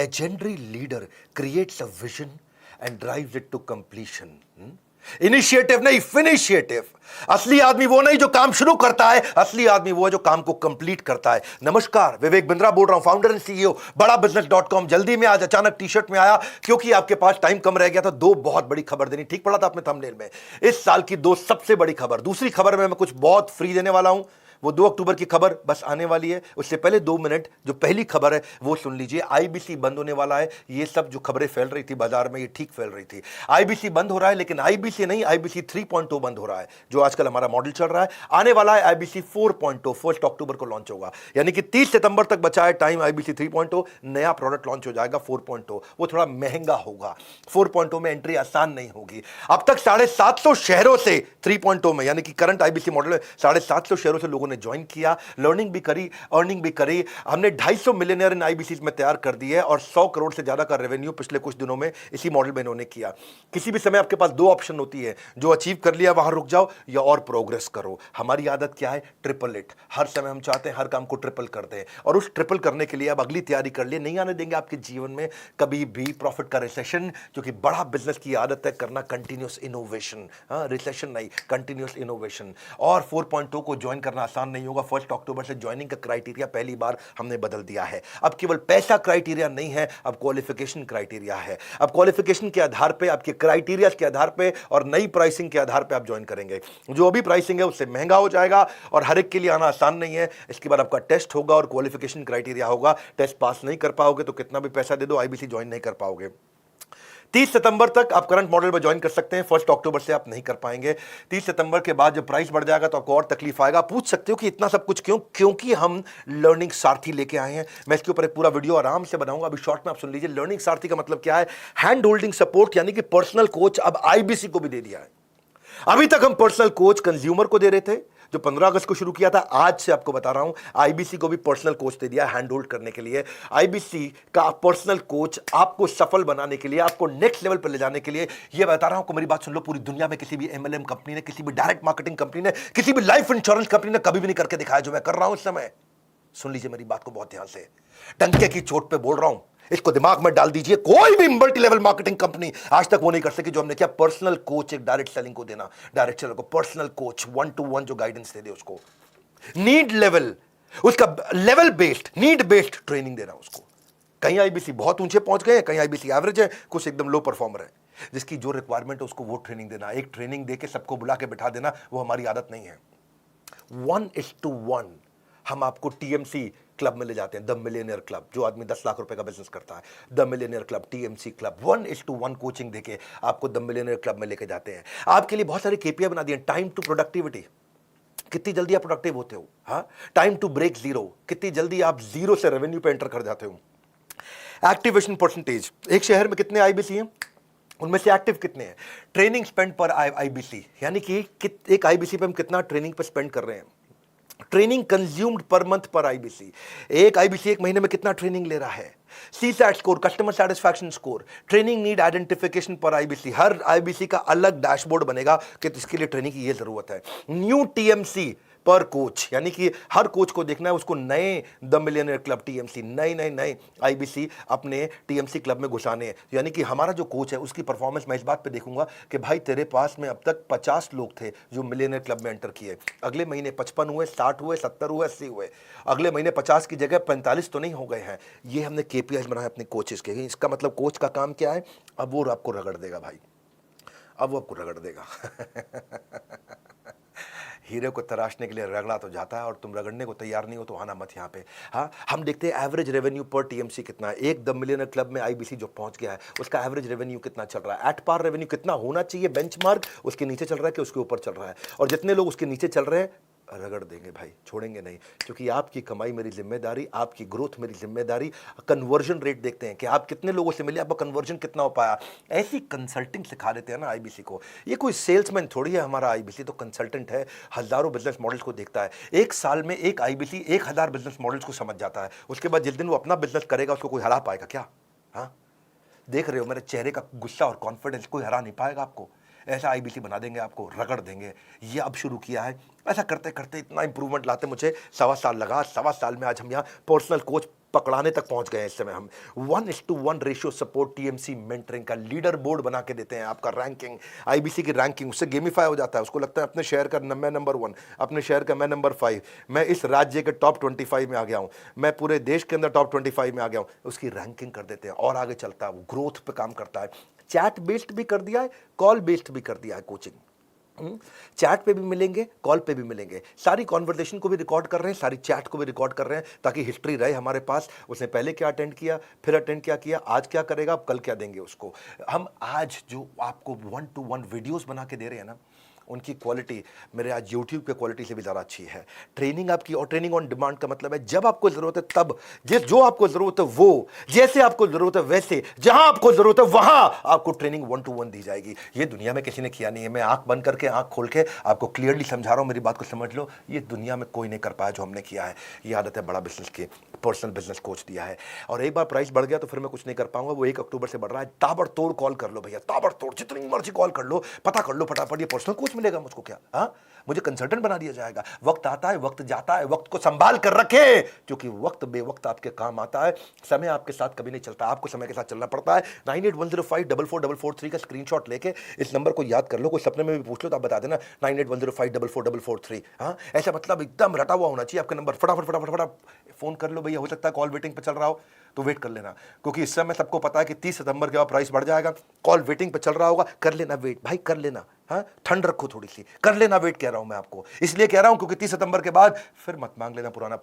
legendary leader creates a vision and drives it to completion. Initiative नहीं, फिनिशिएटिव. असली आदमी वो नहीं जो काम शुरू करता है, असली आदमी वो है जो काम को कंप्लीट करता है. नमस्कार, विवेक बिंद्रा बोल रहा हूं, फाउंडर एंड सीईओ बड़ा बिजनेस.com. जल्दी में आज अचानक टी शर्ट में आया क्योंकि आपके पास टाइम कम रह गया था. दो बहुत बड़ी खबर देनी. ठीक पड़ा था आपने थंबनेल में. इस साल की दो सबसे बड़ी खबर. दूसरी खबर में मैं कुछ बहुत फ्री देने वाला हूं. वो 2 अक्टूबर की खबर बस आने वाली है. उससे पहले 2 मिनट जो पहली खबर है वो सुन लीजिए. आईबीसी बंद होने वाला है. ये सब जो खबरें फैल रही थी बाजार में, ये ठीक फैल रही थी. आईबीसी बंद हो रहा है, लेकिन आईबीसी नहीं, आईबीसी 3.0 बंद हो रहा है, जो आजकल हमारा मॉडल चल रहा है. आने वाला है आईबीसी 4.0. 1 अक्टूबर को लॉन्च होगा, यानी कि 30 सितंबर तक बचा है टाइम. आईबीसी 3.0 नया प्रोडक्ट लॉन्च हो जाएगा. 4.0 वो थोड़ा महंगा होगा. 4.0 में एंट्री आसान नहीं होगी. अब तक 750 शहरों से 3.0 में, यानी कि करंट आईबीसी मॉडल में 750 शहरों से लोगों ने ज्वाइन किया. लर्निंग भी करी, अर्निंग भी करी. हमने 250 मिलियनियर इन आईबीसी में तैयार कर दिए और 100 करोड़ से ज्यादा का रेवेन्यू पिछले कुछ दिनों में इसी मॉडल में इन्होंने किया. किसी भी समय आपके पास 2 ऑप्शन होती है. जो अचीव कर लिया वहां रुक जाओ या और प्रोग्रेस करो. हमारी आदत क्या है? Triple it. हर समय हम चाहते हैं हर काम को ट्रिपल कर दें, और उस ट्रिपल करने के लिए अब अगली तैयारी कर लिए. नहीं आने देंगे आपके जीवन में कभी भी प्रॉफिट का रिसेशन, क्योंकि बड़ा बिजनेस की आदत है करना कंटिन्यूअस इनोवेशन. रिसेशन नहीं, कंटिन्यूअस इनोवेशन. और 4.0 को ज्वाइन करना आसान नहीं होगा. 1 अक्टूबर से ज्वाइनिंग का क्राइटेरिया पहली बार हमने बदल दिया है. अब केवल पैसा क्राइटेरिया नहीं है, अब क्वालिफिकेशन क्राइटेरिया है. अब क्वालिफिकेशन के आधार पे, आपके क्राइटेरिया के आधार पे और नई प्राइसिंग के आधार पे आप ज्वाइन करेंगे. जो अभी प्राइसिंग है उससे महंगा हो जाएगा और हर एक के लिए आना आसान नहीं है. इसके बाद आपका टेस्ट होगा और क्वालिफिकेशन क्राइटेरिया होगा. टेस्ट पास नहीं कर पाओगे तो कितना भी पैसा दे दो आईबीसी ज्वाइन नहीं कर पाओगे. 30 सितंबर तक आप करंट मॉडल में ज्वाइन कर सकते हैं. 1 अक्टूबर से आप नहीं कर पाएंगे. 30 सितंबर के बाद जब प्राइस बढ़ जाएगा तो आपको और तकलीफ आएगा. पूछ सकते हो कि इतना सब कुछ क्यों? क्योंकि हम लर्निंग सारथी लेके आए हैं. मैं इसके ऊपर एक पूरा वीडियो आराम से बनाऊंगा. अभी शॉर्ट में आप सुन लीजिए. लर्निंग सारथी का मतलब क्या है? हैंड होल्डिंग सपोर्ट, यानी कि पर्सनल कोच अब आईबीसी को भी दे दिया है. अभी तक हम पर्सनल कोच कंज्यूमर को दे रहे थे, जो 15 अगस्त को शुरू किया था. आज से आपको बता रहा हूं, आईबीसी को भी पर्सनल कोच दे दिया हैंड होल्ड करने के लिए. आईबीसी का पर्सनल कोच आपको सफल बनाने के लिए, आपको नेक्स्ट लेवल पर ले जाने के लिए. ये बता रहा हूं, मेरी बात सुन लो. पूरी दुनिया में किसी भी एमएलएम कंपनी ने, किसी भी डायरेक्ट मार्केटिंग कंपनी ने, किसी भी लाइफ इंश्योरेंस कंपनी ने कभी भी नहीं करके दिखाया जो मैं कर रहा हूं इस समय. सुन लीजिए मेरी बात को बहुत ध्यान से. डंके की चोट पे बोल रहा हूं, इसको दिमाग में डाल दीजिए. कोई भी मल्टी लेवल मार्केटिंग कंपनी आज तक वो नहीं कर सकी जो हमने किया. पर्सनल कोच एक डायरेक्ट सेलिंग को देना. डायरेक्ट सेलर को पर्सनल कोच 1-to-1 जो गाइडेंस दे दे उसको. नीड लेवल, उसका level based, need based training देना उसको. कहीं आईबीसी बहुत ऊंचे पहुंच गए, कहीं आईबीसी एवरेज है, कुछ एकदम लो परफॉर्मर है. जिसकी जो रिक्वायरमेंट है उसको वो ट्रेनिंग देना. एक ट्रेनिंग देके सबको बुला के बिठा देना, वो हमारी आदत नहीं है. 1:1 हम आपको टीएमसी क्लब में ले जाते हैं. द मिलियनियर क्लब, जो आदमी 10 लाख रुपए का बिजनेस करता है, the millionaire club, TMC club. 1:1 coaching देके आपको द मिलियनियर क्लब में लेके जाते हैं. आपके लिए बहुत सारे केपीआई बना दिए. टाइम टू प्रोडक्टिविटी, कितनी जल्दी आप प्रोडक्टिव होते हो. हाँ, टाइम टू ब्रेक जीरो, कितनी जल्दी आप जीरो से रेवेन्यू पे एंटर कर जाते हो. एक्टिवेशन परसेंटेज, एक शहर में कितने आईबीसी हैं, उनमें से एक्टिव कितने हैं. ट्रेनिंग स्पेंड पर आईबीसी, यानी कि एक आईबीसी पे हम कितना ट्रेनिंग पे स्पेंड कर रहे हैं. ट्रेनिंग कंज्यूम्ड पर मंथ पर आईबीसी, एक आईबीसी एक महीने में कितना ट्रेनिंग ले रहा है. CSAT score, customer satisfaction score, training need identification पर आईबीसी. हर आईबीसी का अलग डैशबोर्ड बनेगा कि इसके लिए ट्रेनिंग की ये जरूरत है. न्यू टीएमसी पर कोच, यानी कि हर कोच को देखना है उसको नए द मिलियनियर क्लब टीएमसी, नए आईबीसी अपने टीएमसी क्लब में घुसाने हैं. यानी कि हमारा जो कोच है उसकी परफॉर्मेंस मैं इस बात पे देखूंगा कि भाई तेरे पास में अब तक 50 लोग थे जो मिलियनियर क्लब में एंटर किए. अगले महीने 55 हुए, 60 हुए, 70 हुए, 80 हुए. अगले महीने 50 की जगह 45 तो नहीं हो गए हैं. ये हमने केपीआई बनाया अपने कोचेस के. इसका मतलब कोच का काम क्या है? अब वो आपको रगड़ देगा भाई, अब वो आपको रगड़ देगा. हीरे को तराशने के लिए रगड़ा तो जाता है और तुम रगड़ने को तैयार नहीं हो तो आना मत यहाँ पे. हाँ, हम देखते हैं एवरेज रेवेन्यू पर टीएमसी कितना है. एक द मिलियनर क्लब में आईबीसी जो पहुंच गया है उसका एवरेज रेवेन्यू कितना चल रहा है. एट पार रेवेन्यू कितना होना चाहिए बेंचमार्क, उसके नीचे चल रहा है कि उसके ऊपर चल रहा है. और जितने लोग उसके नीचे चल रहे हैं रगड़ देंगे भाई, छोड़ेंगे नहीं. क्योंकि आपकी कमाई मेरी जिम्मेदारी, आपकी ग्रोथ मेरी जिम्मेदारी. कन्वर्जन रेट देखते हैं कि आप कितने लोगों से मिले, आपका कन्वर्जन कितना हो पाया. ऐसी कंसल्टिंग सिखा देते हैं ना आईबीसी को. ये कोई सेल्समैन थोड़ी है हमारा आईबीसी, तो कंसल्टेंट है. हजारों बिजनेस मॉडल्स को देखता है. एक साल में एक आईबीसी 1000 बिजनेस मॉडल्स को समझ जाता है. उसके बाद जिस दिन वो अपना बिजनेस करेगा उसको कोई हरा पाएगा क्या? हाँ, देख रहे हो मेरे चेहरे का गुस्सा और कॉन्फिडेंस, कोई हरा नहीं पाएगा आपको. ऐसा आईबीसी बना देंगे आपको, रगड़ देंगे. ये अब शुरू किया है. ऐसा करते करते इतना इंप्रूवमेंट लाते मुझे 1.25 साल लगा. 1.25 साल में आज हम यहाँ पर्सनल कोच पकड़ाने तक पहुंच गए हैं इस समय हम। 1:1 रेशियो सपोर्ट टीएमसी मेंटरिंग का लीडर बोर्ड बना के देते हैं, आपका रैंकिंग, आईबीसी की रैंकिंग उससे गेमिफाई हो जाता है। उसको लगता है अपने शहर का मैं नंबर 1, अपने शहर का मैं नंबर 5, मैं इस राज्य के टॉप 25 में आ गया हूं, मैं पूरे देश के अंदर टॉप 25 में आ गया हूं, उसकी रैंकिंग कर देते हैं और आगे चलता है, वो ग्रोथ पे काम करता है। चैट बेस्ड भी कर दिया है, कॉल बेस्ड भी कर दिया है कोचिंग। चैट पे भी मिलेंगे, कॉल पे भी मिलेंगे, सारी कॉन्वर्सेशन को भी रिकॉर्ड कर रहे हैं, सारी चैट को भी रिकॉर्ड कर रहे हैं, ताकि हिस्ट्री रहे हमारे पास, उसने पहले क्या अटेंड किया, फिर अटेंड क्या किया, आज क्या करेगा, अब कल क्या देंगे उसको। हम आज जो आपको 1-to-1 वीडियोस बना के दे रहे हैं ना, उनकी क्वालिटी मेरे आज यूट्यूब के क्वालिटी से भी ज़्यादा अच्छी है। ट्रेनिंग आपकी, और ट्रेनिंग ऑन डिमांड का मतलब है जब आपको ज़रूरत है तब, जो आपको ज़रूरत है वो, जैसे आपको ज़रूरत है वैसे, जहां आपको ज़रूरत है वहां आपको ट्रेनिंग 1-to-1 दी जाएगी। ये दुनिया में किसी ने किया नहीं है। मैं आंख बंद करके, आंख खोल के आपको क्लियरली समझा रहा हूं, मेरी बात को समझ लो। ये दुनिया में कोई नहीं कर पाया जो हमने किया है। ये आदत है बड़ा बिजनेस की, पर्सनल बिजनेस कोच दिया है। और एक बार प्राइस बढ़ गया तो फिर मैं कुछ नहीं कर पाऊंगा। वो 1 अक्टूबर से बढ़ रहा है। ताबड़तोड़ कॉल कर लो भैया, ताबड़तोड़, जितनी मर्जी कॉल कर लो, पता कर लो फटाफट, ये पर्सनल कोच मिलेगा मुझको क्या? हाँ, मुझे कंसल्टेंट बना दिया जाएगा। वक्त आता है, वक्त जाता है, वक्त को संभाल कर रखे, क्योंकि वक्त बेवक्त आपके काम आता है। समय आपके साथ कभी नहीं चलता, आपको समय के साथ चलना पड़ता है। 9810544443 का स्क्रीनशॉट लेके इस नंबर को याद कर लो। कोई सपने में भी पूछ लो तो आप बता देना 9810544443। हाँ, ऐसा मतलब एकदम रटा हुआ होना चाहिए आपका नंबर। फटाफट फटाफट फटाफट फोन कर लो भैया। हो सकता है कॉल वेटिंग पे चल रहा हो तो वेट कर लेना, क्योंकि इस समय सबको पता है कि 30 सितंबर के बाद प्राइस बढ़ जाएगा। कॉल वेटिंग पे चल रहा होगा, कर लेना वेट भाई, कर लेना। हाँ, ठंड रखो थोड़ी सी, कर लेना वेट, कह रहा हूं मैं आपको। इसलिए कह रहा हूं क्योंकि 30 सितंबर के बाद फिर मत मांग लेना पुराना प्राइस।